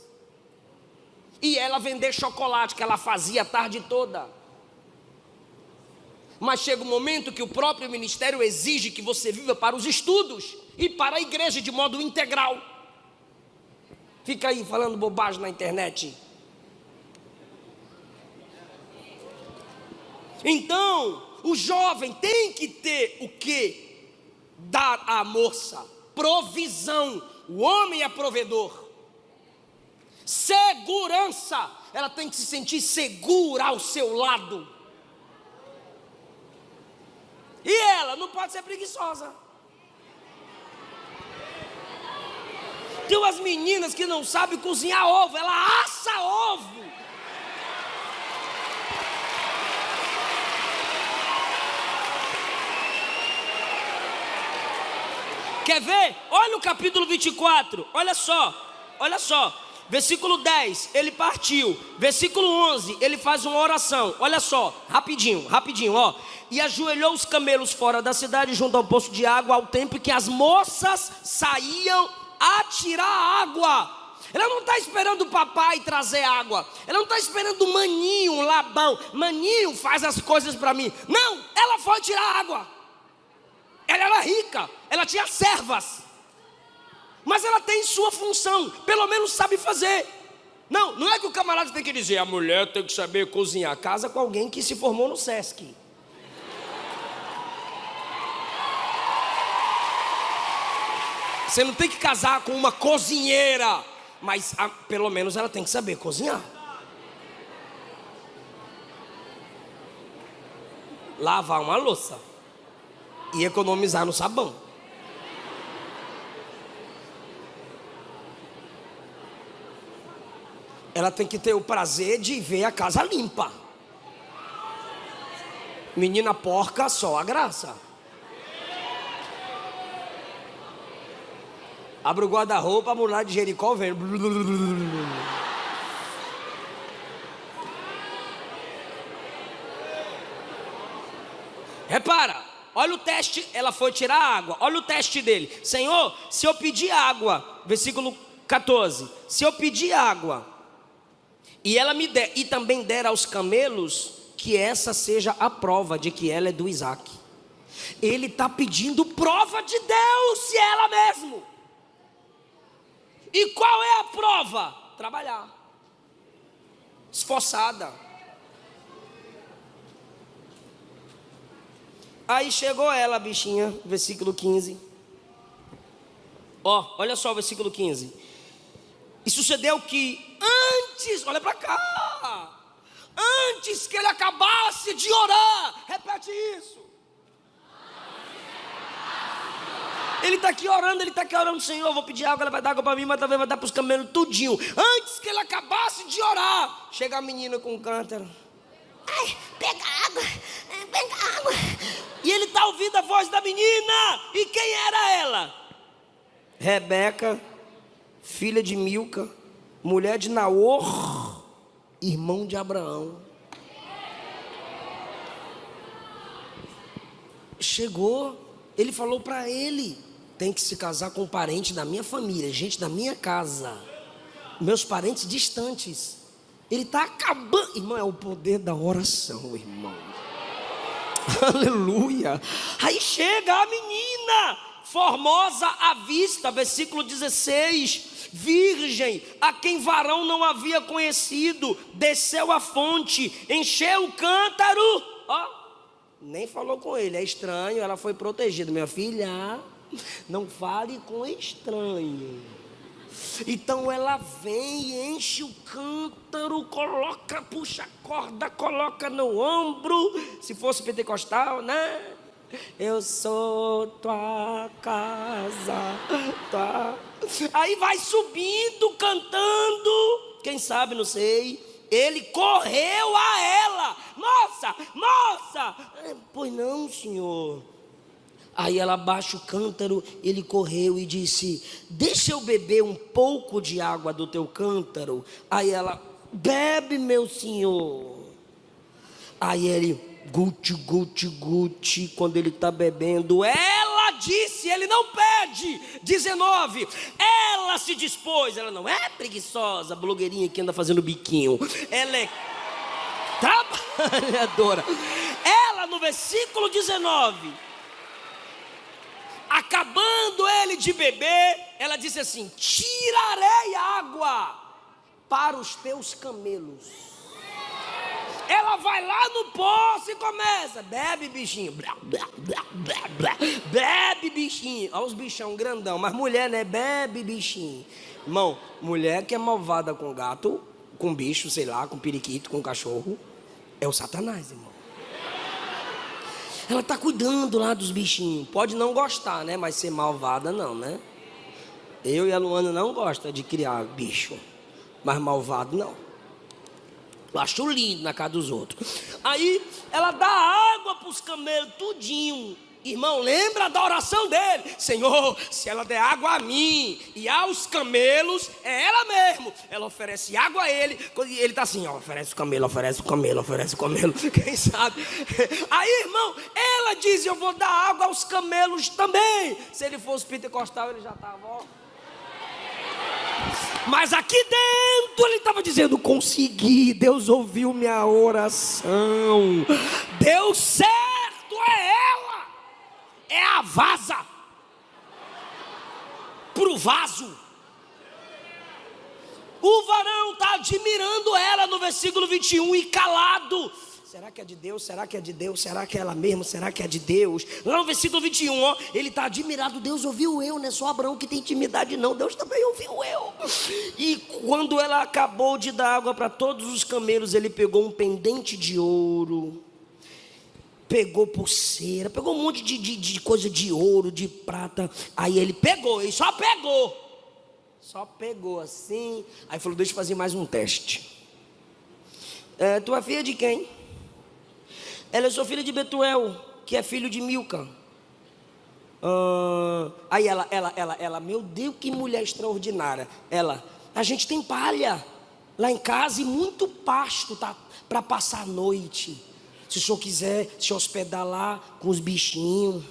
E ela vender chocolate, que ela fazia a tarde toda. Mas chega um momento que o próprio ministério exige que você viva para os estudos e para a igreja de modo integral. Fica aí falando bobagem na internet. Então, o jovem tem que ter o que? Dar à moça provisão. O homem é provedor. Segurança. Ela tem que se sentir segura ao seu lado. E ela não pode ser preguiçosa. Tem umas meninas que não sabem cozinhar ovo, ela assa ovo. Quer ver? Olha o capítulo 24, olha só. Versículo 10, ele partiu. Versículo 11, ele faz uma oração. Olha só, rapidinho, ó. E ajoelhou os camelos fora da cidade, junto ao poço de água, ao tempo em que as moças saíam a tirar água. Ela não está esperando o papai trazer água. Ela não está esperando o maninho, um Labão. Maninho faz as coisas para mim. Não, ela foi tirar água. Ela era rica, ela tinha servas. Mas ela tem sua função, pelo menos sabe fazer. Não é que o camarada tem que dizer, a mulher tem que saber cozinhar. Casa com alguém que se formou no Sesc. Você não tem que casar com uma cozinheira, mas pelo menos ela tem que saber cozinhar. Lavar uma louça e economizar no sabão. Ela tem que ter o prazer de ver a casa limpa. Menina porca, só a graça. Abre o guarda-roupa, a mulher de Jericó vem. Repara, Olha o teste, ela foi tirar água. Olha o teste dele. Senhor, se eu pedir água, versículo 14. Se eu pedir água, e ela me der, e também der aos camelos, que essa seja a prova de que ela é do Isaac. Ele está pedindo prova de Deus, se é ela mesmo. E qual é a prova? Trabalhar. Esforçada. Aí chegou ela, bichinha, versículo 15. Olha só o versículo 15. E sucedeu que antes, olha para cá, antes que ele acabasse de orar, repete isso. Ele está aqui orando, Senhor, eu vou pedir água, ela vai dar água para mim, mas também vai dar para os camelos tudinho. Antes que ele acabasse de orar, chega a menina com um cântaro. Ai, pega água. E ele está ouvindo a voz da menina. E quem era ela? Rebeca, filha de Milca, mulher de Naor, irmão de Abraão. Chegou, ele falou para ele: tem que se casar com um parente da minha família, gente da minha casa, meus parentes distantes. Ele está acabando, irmão, é o poder da oração, irmão. Aleluia. Aí chega a menina, formosa à vista, versículo 16, virgem, a quem varão não havia conhecido, desceu à fonte, encheu o cântaro, nem falou com ele, é estranho, ela foi protegida. Minha filha, não fale com estranho. Então ela vem e enche o cântaro, coloca, puxa a corda, coloca no ombro. Se fosse pentecostal, né? Eu sou tua casa, tua... Aí vai subindo, cantando. Quem sabe, não sei. Ele correu a ela. Moça. Pois não, senhor. Aí ela baixa o cântaro, ele correu e disse: deixa eu beber um pouco de água do teu cântaro. Aí ela: bebe, meu senhor. Aí ele, guti, quando ele está bebendo, ela disse, ele não pede. 19, ela se dispôs, ela não é preguiçosa, blogueirinha que anda fazendo biquinho, ela é trabalhadora. Ela, no versículo 19, acabando ele de beber, ela disse assim: tirarei água para os teus camelos. Ela vai lá no poço e começa: bebe, bichinho, bebe, bichinho. Olha os bichão grandão, mas mulher, né? Bebe, bichinho. Irmão, mulher que é malvada com gato, com bicho, sei lá, com periquito, com cachorro, é o Satanás, irmão. Ela está cuidando lá dos bichinhos. Pode não gostar, né? Mas ser malvada não, né? Eu e a Luana não gosta de criar bicho, mas malvado não. Eu acho lindo na casa dos outros. Aí ela dá água para os camelos tudinho. Irmão, lembra da oração dele: Senhor, se ela der água a mim e aos camelos, é ela mesmo. Ela oferece água a ele. Ele está assim: oferece o camelo, oferece o camelo, oferece o camelo. Quem sabe? Aí, irmão, ela diz: eu vou dar água aos camelos também. Se ele fosse pentecostal, ele já estava, Mas aqui dentro ele estava dizendo: consegui, Deus ouviu minha oração, deu certo, é ela, é a vaza para o vaso. O varão está admirando ela no versículo 21 e calado. Será que é de Deus? Será que é de Deus? Será que é ela mesma? Será que é de Deus? Lá no versículo 21, ele está admirado. Deus ouviu eu, não é só Abraão que tem intimidade não, Deus também ouviu eu. E quando ela acabou de dar água para todos os camelos, ele pegou um pendente de ouro, pegou pulseira, pegou um monte de coisa de ouro, de prata. Aí ele só pegou assim. Aí falou: deixa eu fazer mais um teste. Tua filha de quem? Ela: eu sou filha de Betuel, que é filho de Milca. Aí ela, meu Deus, que mulher extraordinária. Ela: a gente tem palha lá em casa e muito pasto, tá, para passar a noite. Se o senhor quiser se hospedar lá com os bichinhos.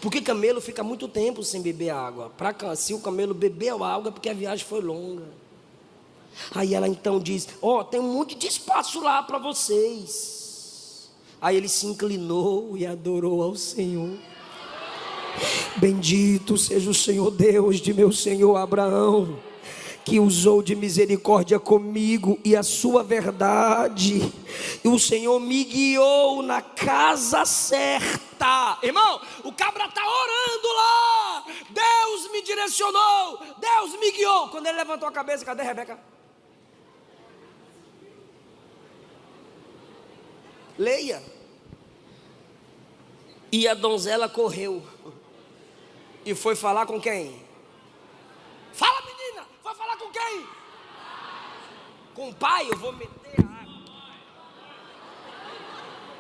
Porque camelo fica muito tempo sem beber água. Se o camelo bebeu água é porque a viagem foi longa. Aí ela então diz: tem um monte de espaço lá para vocês. Aí ele se inclinou e adorou ao Senhor. Bendito seja o Senhor Deus de meu senhor Abraão, que usou de misericórdia comigo e a sua verdade, e o Senhor me guiou na casa certa. Irmão, o cabra está orando lá. Deus me direcionou, Deus me guiou. Quando ele levantou a cabeça, cadê Rebeca? Leia. E a donzela correu e foi falar com quem? Fala, menina, vai falar com quem? Com o pai. Eu vou meter a água.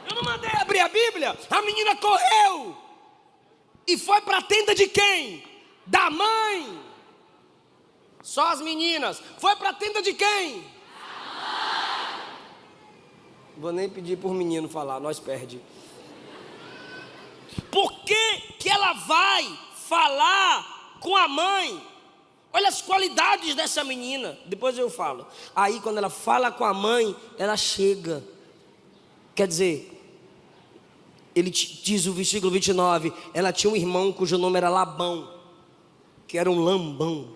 Eu não mandei abrir a Bíblia. A menina correu e foi para a tenda de quem? Da mãe. Só as meninas. Foi para a tenda de quem? Da mãe. Vou nem pedir por menino falar, nós perde. Por que ela vai falar com a mãe? Olha as qualidades dessa menina. Depois eu falo. Aí quando ela fala com a mãe, ela chega. Quer dizer, ele diz o versículo 29, ela tinha um irmão cujo nome era Labão, que era um lambão.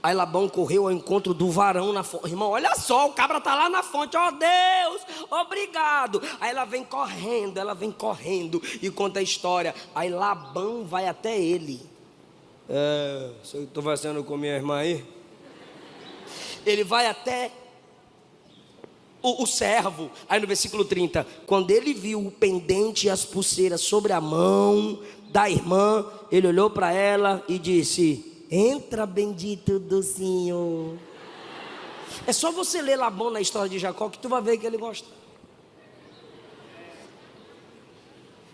Aí Labão correu ao encontro do varão na fonte. Irmão, olha só, o cabra está lá na fonte. Deus, obrigado. Aí ela vem correndo e conta a história. Aí Labão vai até ele. Você está conversando com minha irmã aí? Ele vai até o servo. Aí no versículo 30, quando ele viu o pendente e as pulseiras sobre a mão da irmã, ele olhou para ela e disse: entra, bendito do Senhor. É só você ler Labão na história de Jacó que tu vai ver que ele gosta.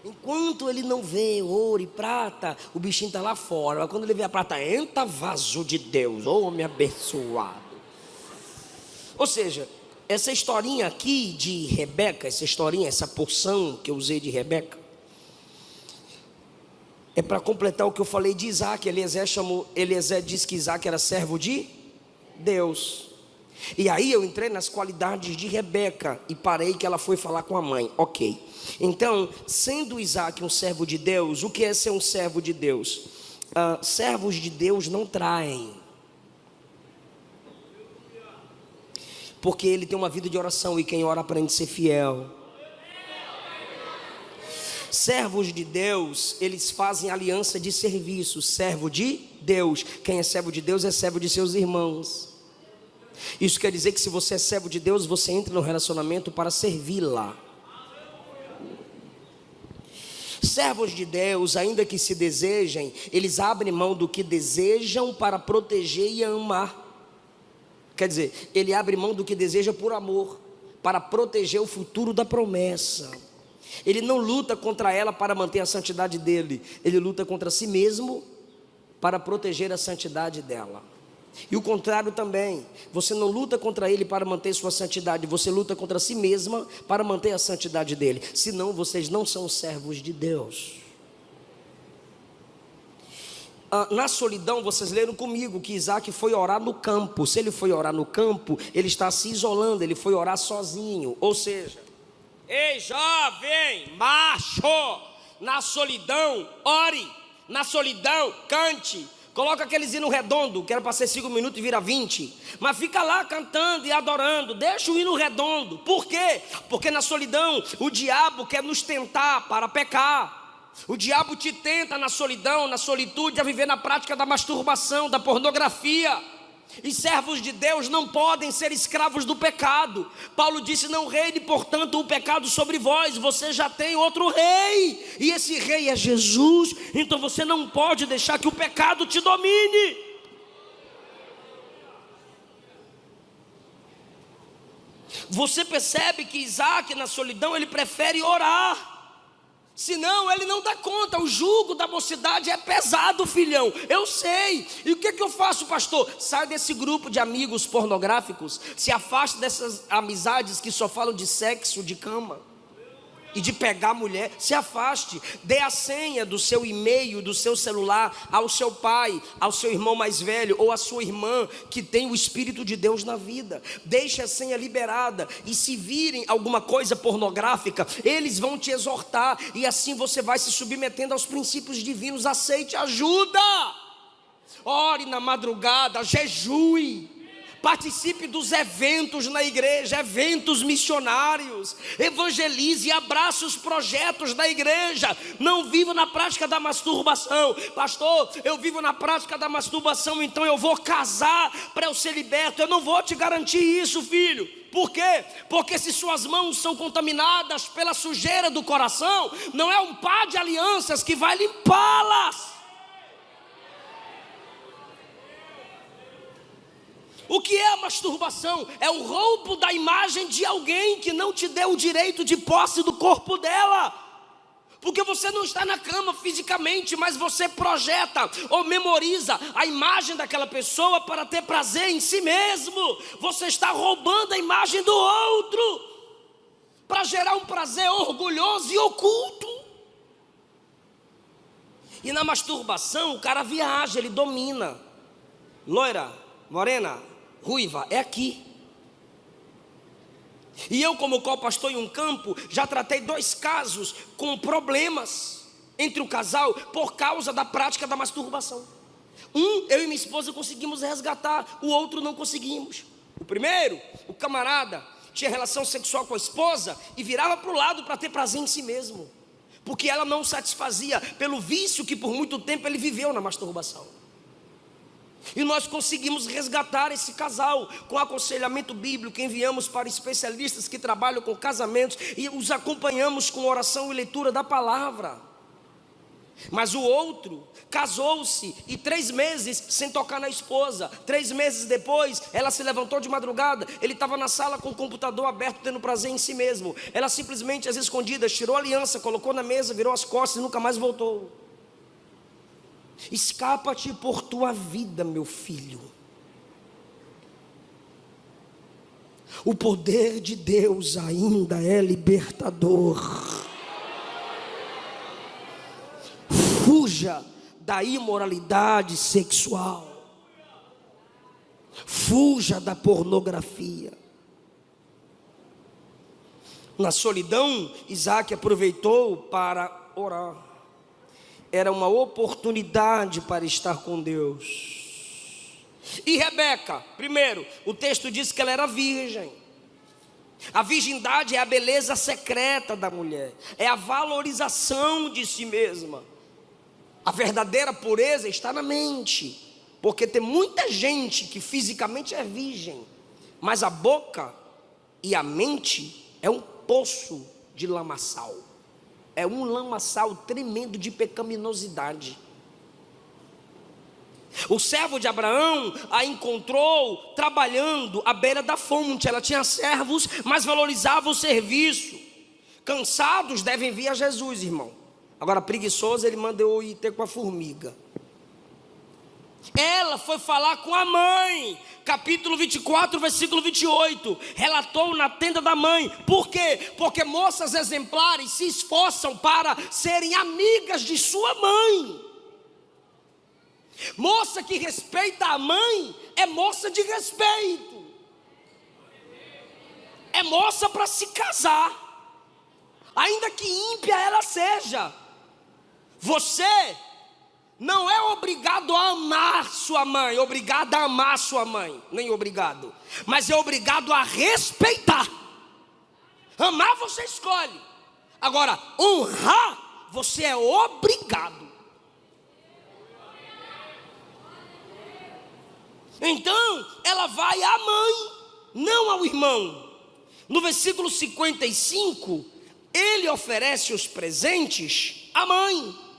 Enquanto ele não vê ouro e prata, o bichinho está lá fora. Mas quando ele vê a prata, entra, vaso de Deus, homem abençoado. Ou seja, essa historinha aqui de Rebeca, essa porção que eu usei de Rebeca, é para completar o que eu falei de Isaac. Eliezer disse que Isaac era servo de Deus. E aí eu entrei nas qualidades de Rebeca e parei que ela foi falar com a mãe. Ok. Então, sendo Isaac um servo de Deus, o que é ser um servo de Deus? Servos de Deus não traem. Porque ele tem uma vida de oração e quem ora aprende a ser fiel. Servos de Deus, eles fazem aliança de serviço. Servo de Deus. Quem é servo de Deus é servo de seus irmãos. Isso quer dizer que se você é servo de Deus, você entra no relacionamento para servi-la. Servos de Deus, ainda que se desejem, eles abrem mão do que desejam para proteger e amar. Quer dizer, ele abre mão do que deseja por amor, para proteger o futuro da promessa. Ele não luta contra ela para manter a santidade dele. Ele luta contra si mesmo para proteger a santidade dela. E o contrário também. Você não luta contra ele para manter sua santidade. Você luta contra si mesma para manter a santidade dele. Senão vocês não são servos de Deus. Na solidão, vocês leram comigo que Isaac foi orar no campo. Se ele foi orar no campo, ele está se isolando. Ele foi orar sozinho. Ou seja, ei jovem, macho, na solidão ore, na solidão cante. Coloca aqueles hino redondo, que era para ser 5 minutos e vira 20. Mas fica lá cantando e adorando. Deixa o hino redondo. Por quê? Porque na solidão o diabo quer nos tentar para pecar. O diabo te tenta na solidão, na solitude, a viver na prática da masturbação, da pornografia. E servos de Deus não podem ser escravos do pecado. Paulo disse: não reine portanto o pecado sobre vós. Você já tem outro rei, e esse rei é Jesus. Então você não pode deixar que o pecado te domine. Você percebe que Isaac na solidão, ele prefere orar. Senão ele não dá conta. O jugo da mocidade é pesado, filhão. Eu sei. E o que eu faço, pastor? Sai desse grupo de amigos pornográficos. Se afaste dessas amizades que só falam de sexo, de cama e de pegar mulher. Se afaste. Dê a senha do seu e-mail, do seu celular ao seu pai, ao seu irmão mais velho ou à sua irmã que tem o Espírito de Deus na vida. Deixe a senha liberada. E se virem alguma coisa pornográfica, eles vão te exortar. E assim você vai se submetendo aos princípios divinos. Aceite ajuda. Ore na madrugada, jejue. Participe dos eventos na igreja, eventos missionários. Evangelize e abrace os projetos da igreja. Não viva na prática da masturbação. Pastor, eu vivo na prática da masturbação, então eu vou casar para eu ser liberto. Eu não vou te garantir isso, filho. Por quê? Porque se suas mãos são contaminadas pela sujeira do coração, não é um par de alianças que vai limpá-las. O que é a masturbação? É o roubo da imagem de alguém que não te deu o direito de posse do corpo dela. Porque você não está na cama fisicamente, mas você projeta ou memoriza a imagem daquela pessoa para ter prazer em si mesmo. Você está roubando a imagem do outro para gerar um prazer orgulhoso e oculto. E na masturbação o cara viaja, ele domina. Loira, morena, ruiva, é aqui. E eu, como co-pastor em um campo, já tratei 2 casos com problemas entre o casal por causa da prática da masturbação. Eu e minha esposa conseguimos resgatar, o outro não conseguimos. O primeiro, o camarada tinha relação sexual com a esposa e virava para o lado para ter prazer em si mesmo, porque ela não o satisfazia pelo vício que por muito tempo ele viveu na masturbação. E nós conseguimos resgatar esse casal com aconselhamento bíblico. Enviamos para especialistas que trabalham com casamentos e os acompanhamos com oração e leitura da palavra. Mas o outro casou-se e 3 meses sem tocar na esposa. 3 meses depois, ela se levantou de madrugada. Ele estava na sala com o computador aberto, tendo prazer em si mesmo. Ela simplesmente, às escondidas, tirou a aliança, colocou na mesa, virou as costas e nunca mais voltou. Escapa-te por tua vida, meu filho. O poder de Deus ainda é libertador. Fuja da imoralidade sexual. Fuja da pornografia. Na solidão, Isaac aproveitou para orar. Era uma oportunidade para estar com Deus. E Rebeca, primeiro, o texto diz que ela era virgem. A virgindade é a beleza secreta da mulher, é a valorização de si mesma. A verdadeira pureza está na mente, porque tem muita gente que fisicamente é virgem, mas a boca e a mente é um poço de lamaçal. É um lamaçal tremendo de pecaminosidade. O servo de Abraão a encontrou trabalhando à beira da fonte. Ela tinha servos, mas valorizava o serviço. Cansados devem vir a Jesus, irmão. Agora preguiçoso, ele manda eu ir ter com a formiga. Ela foi falar com a mãe, capítulo 24, versículo 28, relatou na tenda da mãe. Por quê? Porque moças exemplares se esforçam para serem amigas de sua mãe. Moça que respeita a mãe é moça de respeito, é moça para se casar, ainda que ímpia ela seja. Você não é obrigado a amar sua mãe, obrigado a amar sua mãe, nem obrigado, mas é obrigado a respeitar. Amar você escolhe, agora honrar você é obrigado. Então ela vai à mãe, não ao irmão. No versículo 55, ele oferece os presentes à mãe.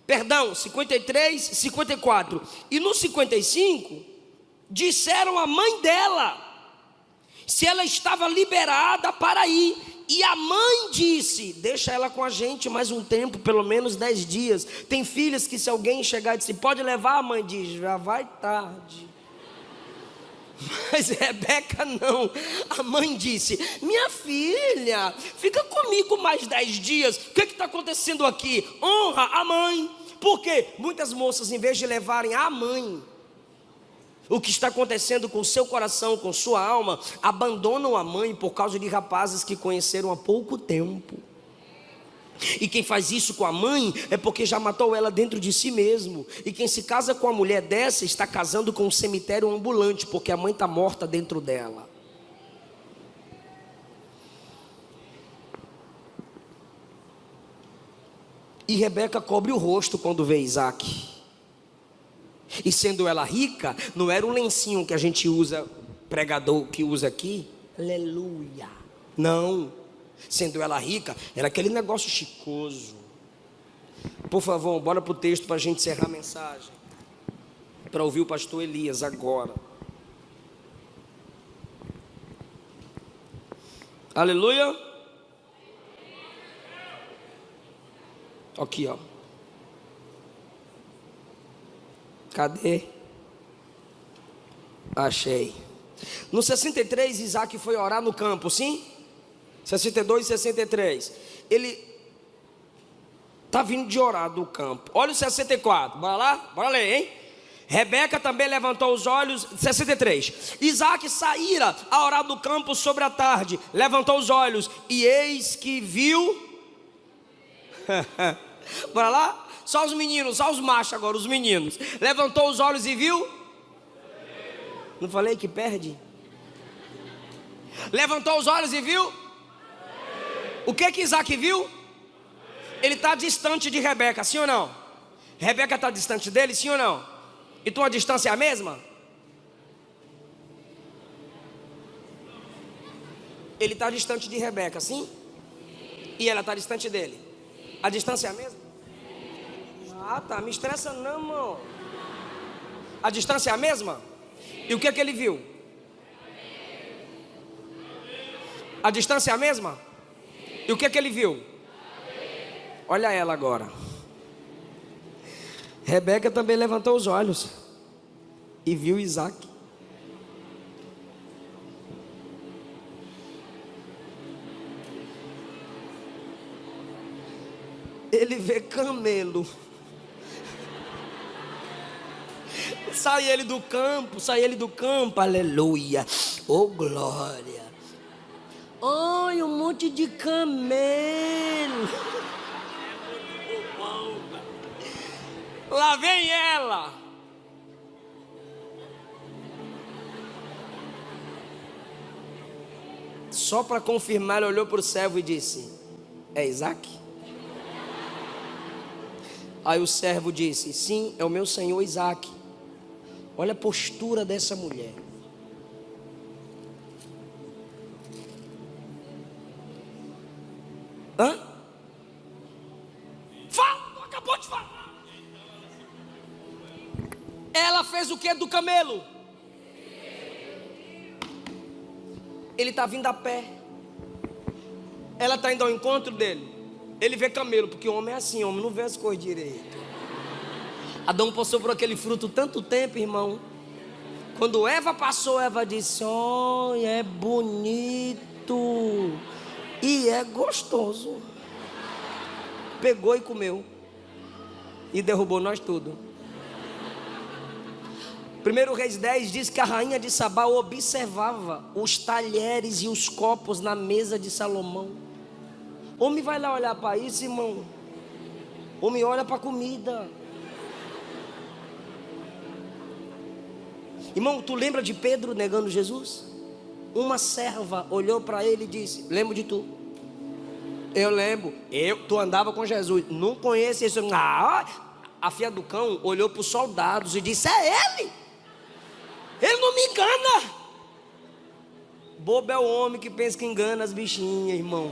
Perdão, 53, 54. E no 55, disseram à mãe dela se ela estava liberada para ir. E a mãe disse: deixa ela com a gente mais um tempo, pelo menos 10 dias. Tem filhas que se alguém chegar e dizer, pode levar, a mãe diz, já vai tarde. Mas Rebeca não. A mãe disse: minha filha, fica comigo mais 10 dias. O que está acontecendo aqui? Honra a mãe. Porque muitas moças, em vez de levarem a mãe, o que está acontecendo com o seu coração, com sua alma, abandonam a mãe por causa de rapazes que conheceram há pouco tempo. E quem faz isso com a mãe é porque já matou ela dentro de si mesmo. E quem se casa com uma mulher dessa está casando com um cemitério ambulante, porque a mãe está morta dentro dela. E Rebeca cobre o rosto quando vê Isaac. E sendo ela rica, não era um lencinho que a gente usa, pregador que usa aqui, aleluia, não. Sendo ela rica, era aquele negócio chicoso. Por favor, bora para o texto para a gente encerrar a mensagem, para ouvir o pastor Elias agora. Aleluia. Aqui, ó. Cadê? Achei. No 63, Isaac foi orar no campo, sim? 62 e 63. Ele está vindo de orar do campo. Olha o 64, bora lá? Bora ler, hein? Rebeca também levantou os olhos. 63. Isaac saíra a orar do campo sobre a tarde. Levantou os olhos e eis que viu. Bora lá? Só os meninos, só os machos agora, os meninos. Levantou os olhos e viu? Não falei que perde? Levantou os olhos e viu? O que Isaac viu? Ele está distante de Rebeca, sim ou não? Rebeca está distante dele, sim ou não? E tua distância é a mesma? Ele está distante de Rebeca, sim? E ela está distante dele? A distância é a mesma? Ah, tá, me estressa não, irmão. A distância é a mesma? E o que ele viu? A distância é a mesma? E o que ele viu? Olha ela agora. Rebeca também levantou os olhos e viu Isaac. Ele vê camelo. Sai ele do campo, aleluia, oh glória. Ai, um monte de camelo. Lá vem ela. Só para confirmar, ele olhou para o servo e disse: é Isaac? Aí o servo disse: sim, é o meu senhor Isaac. Olha a postura dessa mulher. Hã? Fala, tu acabou de falar. Ela fez o que do camelo? Ele está vindo a pé. Ela está indo ao encontro dele. Ele vê camelo, porque homem é assim, homem não vê as coisas direito. Adão passou por aquele fruto tanto tempo, irmão. Quando Eva passou, Eva disse: oh, é bonito e é gostoso. Pegou e comeu. E derrubou nós tudo. 1 Reis 10 diz que a rainha de Sabá observava os talheres e os copos na mesa de Salomão. Homem vai lá olhar para isso, irmão. Homem olha para a comida. Irmão, tu lembra de Pedro negando Jesus? Uma serva olhou para ele e disse: lembro de tu. Eu lembro. Tu andava com Jesus. Não conheço isso. Ah, a filha do cão olhou para os soldados e disse: é ele. Ele não me engana. Bobo é o homem que pensa que engana as bichinhas, irmão.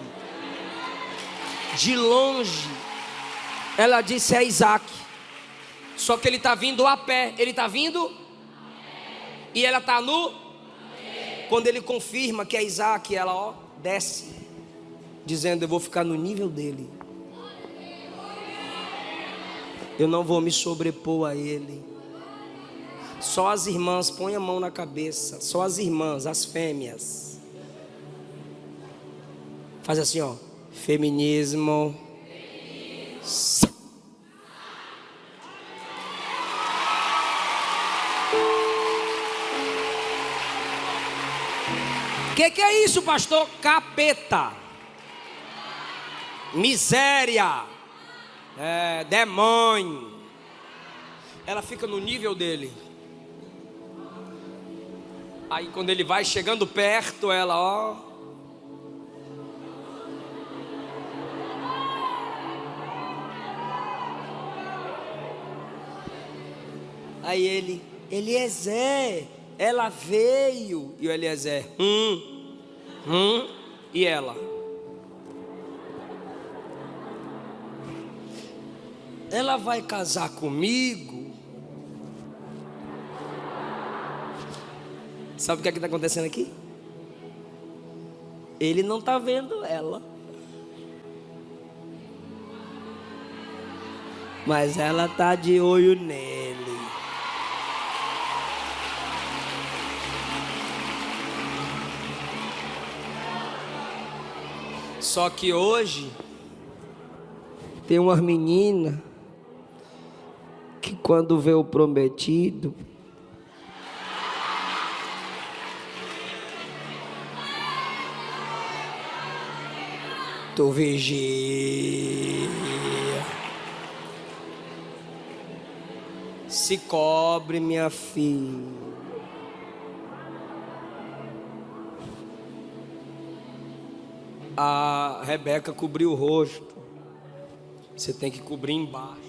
De longe, ela disse: é Isaac. Só que ele está vindo a pé. Ele está vindo e ela está nu. Quando ele confirma que é Isaac, ela desce. dizendo: eu vou ficar no nível dele, eu não vou me sobrepor a ele. Só as irmãs, põe a mão na cabeça, só as irmãs, as fêmeas, faz assim, ó, feminismo. Que é isso, pastor? Capeta, miséria, demônio. Ela fica no nível dele. Aí quando ele vai chegando perto, ela, ó, aí ele, Eliezer, ela veio. E o Eliezer, e ela vai casar comigo? Sabe o que é que está acontecendo aqui? Ele não está vendo ela, mas ela está de olho nele. Só que hoje tem umas meninas que quando vê o prometido, tu vigia, se cobre, minha filha. A Rebeca cobriu o rosto, você tem que cobrir embaixo.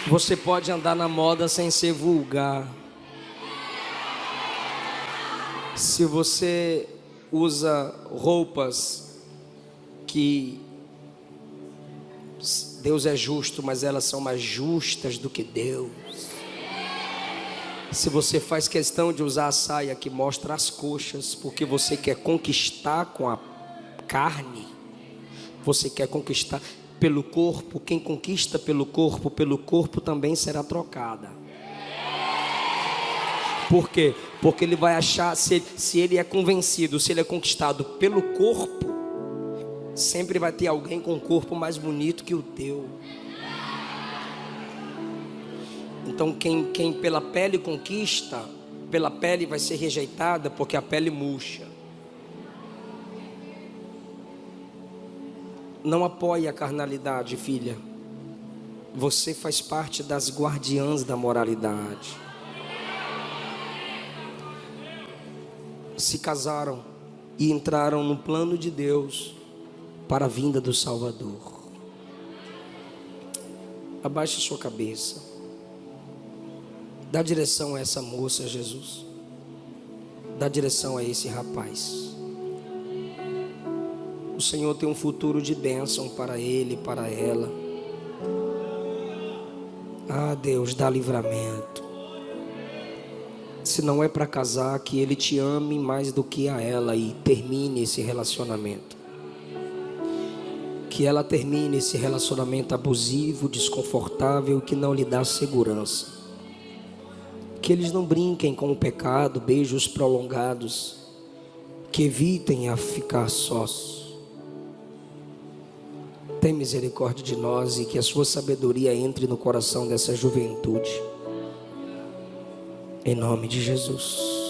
Você pode andar na moda sem ser vulgar. Se você usa roupas que Deus é justo, mas elas são mais justas do que Deus. Se você faz questão de usar a saia que mostra as coxas, porque você quer conquistar com a carne, você quer conquistar pelo corpo. Quem conquista pelo corpo também será trocada. Por quê? Porque ele vai achar, se ele é convencido, se ele é conquistado pelo corpo, sempre vai ter alguém com um corpo mais bonito que o teu. Então quem pela pele conquista, pela pele vai ser rejeitada, porque a pele murcha. Não apoie a carnalidade, filha. Você faz parte das guardiãs da moralidade. Se casaram e entraram no plano de Deus para a vinda do Salvador. Abaixe sua cabeça. Dá direção a essa moça, Jesus. Dá direção a esse rapaz. O Senhor tem um futuro de bênção para ele e para ela. Ah, Deus, dá livramento. Se não é para casar, que ele te ame mais do que a ela e termine esse relacionamento. Que ela termine esse relacionamento abusivo, desconfortável, que não lhe dá segurança. Que eles não brinquem com o pecado, beijos prolongados, que evitem a ficar sós. Tem misericórdia de nós e que a sua sabedoria entre no coração dessa juventude. Em nome de Jesus.